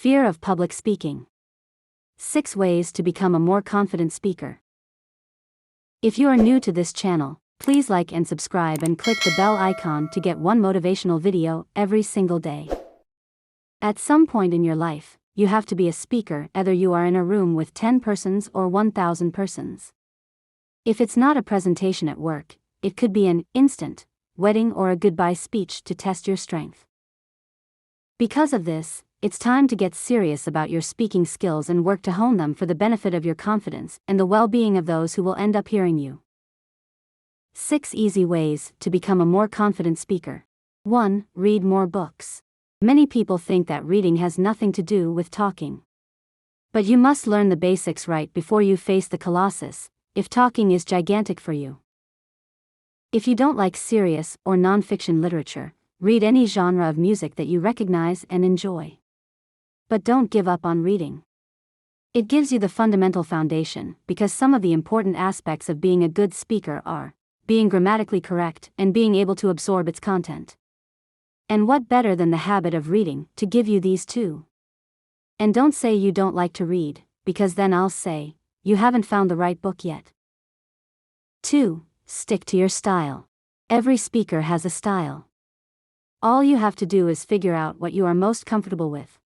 Fear of public speaking. 6 ways to become a more confident speaker. If you are new to this channel, please like and subscribe and click the bell icon to get one motivational video every single day. At some point in your life, you have to be a speaker, whether you are in a room with 10 persons or 1,000 persons. If it's not a presentation at work, it could be an instant wedding or a goodbye speech to test your strength. Because of this, it's time to get serious about your speaking skills and work to hone them for the benefit of your confidence and the well-being of those who will end up hearing you. 6 easy ways to become a more confident speaker. 1. Read more books. Many people think that reading has nothing to do with talking. But you must learn the basics right before you face the colossus, if talking is gigantic for you. If you don't like serious or non-fiction literature, read any genre of music that you recognize and enjoy. But don't give up on reading. It gives you the fundamental foundation, because some of the important aspects of being a good speaker are being grammatically correct and being able to absorb its content. And what better than the habit of reading to give you these too? And don't say you don't like to read, because then I'll say, you haven't found the right book yet. 2. Stick to your style. Every speaker has a style. All you have to do is figure out what you are most comfortable with.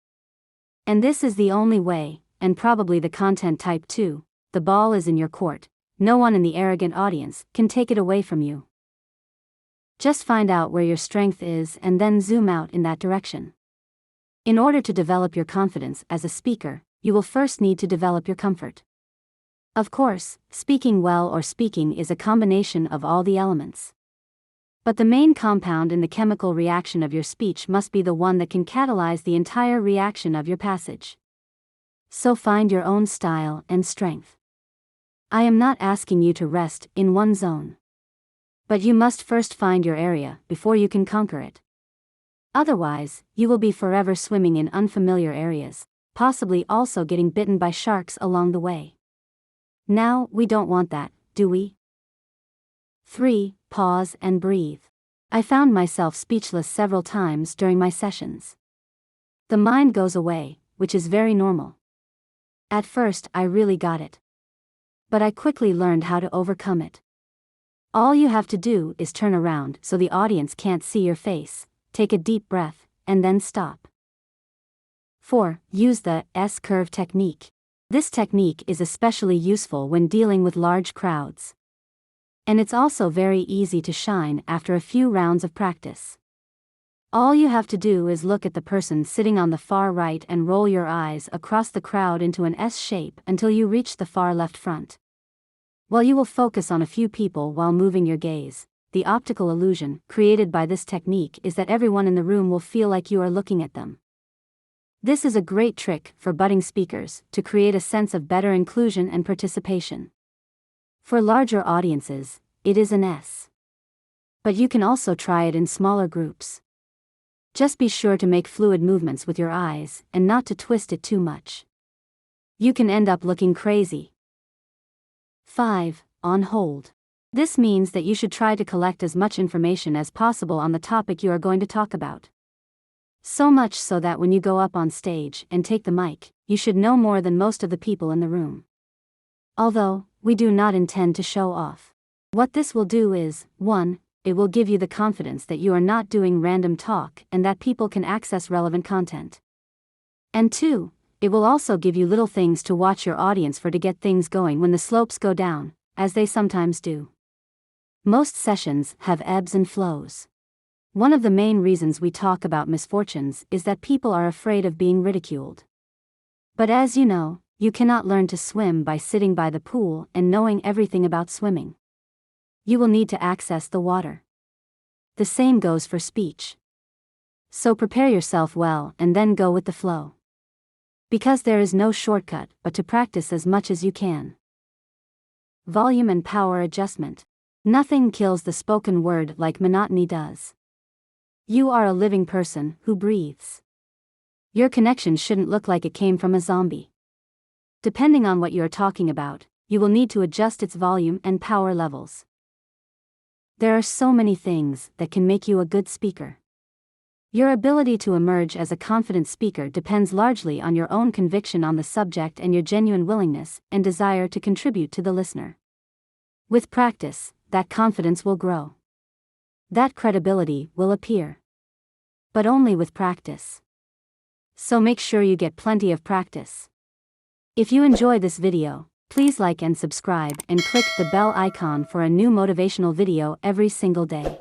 And this is the only way, and probably the content type too. The ball is in your court. No one in the arrogant audience can take it away from you. Just find out where your strength is and then zoom out in that direction. In order to develop your confidence as a speaker, you will first need to develop your comfort. Of course, speaking well or speaking is a combination of all the elements. But the main compound in the chemical reaction of your speech must be the one that can catalyze the entire reaction of your passage. So find your own style and strength. I am not asking you to rest in one zone. But you must first find your area before you can conquer it. Otherwise, you will be forever swimming in unfamiliar areas, possibly also getting bitten by sharks along the way. Now, we don't want that, do we? 3. Pause and breathe. I found myself speechless several times during my sessions. The mind goes away, which is very normal. At first, I really got it. But I quickly learned how to overcome it. All you have to do is turn around so the audience can't see your face, take a deep breath, and then stop. 4. Use the S-curve technique. This technique is especially useful when dealing with large crowds. And it's also very easy to shine after a few rounds of practice. All you have to do is look at the person sitting on the far right and roll your eyes across the crowd into an S shape until you reach the far left front. While you will focus on a few people while moving your gaze, the optical illusion created by this technique is that everyone in the room will feel like you are looking at them. This is a great trick for budding speakers to create a sense of better inclusion and participation. For larger audiences, it is an S. But you can also try it in smaller groups. Just be sure to make fluid movements with your eyes and not to twist it too much. You can end up looking crazy. 5. On hold. This means that you should try to collect as much information as possible on the topic you are going to talk about. So much so that when you go up on stage and take the mic, you should know more than most of the people in the room. Although, we do not intend to show off. What this will do is, 1. It will give you the confidence that you are not doing random talk and that people can access relevant content. And 2. It will also give you little things to watch your audience for to get things going when the slopes go down, as they sometimes do. Most sessions have ebbs and flows. One of the main reasons we talk about misfortunes is that people are afraid of being ridiculed. But as you know, you cannot learn to swim by sitting by the pool and knowing everything about swimming. You will need to access the water. The same goes for speech. So prepare yourself well and then go with the flow. Because there is no shortcut but to practice as much as you can. Volume and power adjustment. Nothing kills the spoken word like monotony does. You are a living person who breathes. Your connection shouldn't look like it came from a zombie. Depending on what you are talking about, you will need to adjust its volume and power levels. There are so many things that can make you a good speaker. Your ability to emerge as a confident speaker depends largely on your own conviction on the subject and your genuine willingness and desire to contribute to the listener. With practice, that confidence will grow. That credibility will appear. But only with practice. So make sure you get plenty of practice. If you enjoy this video, please like and subscribe and click the bell icon for a new motivational video every single day.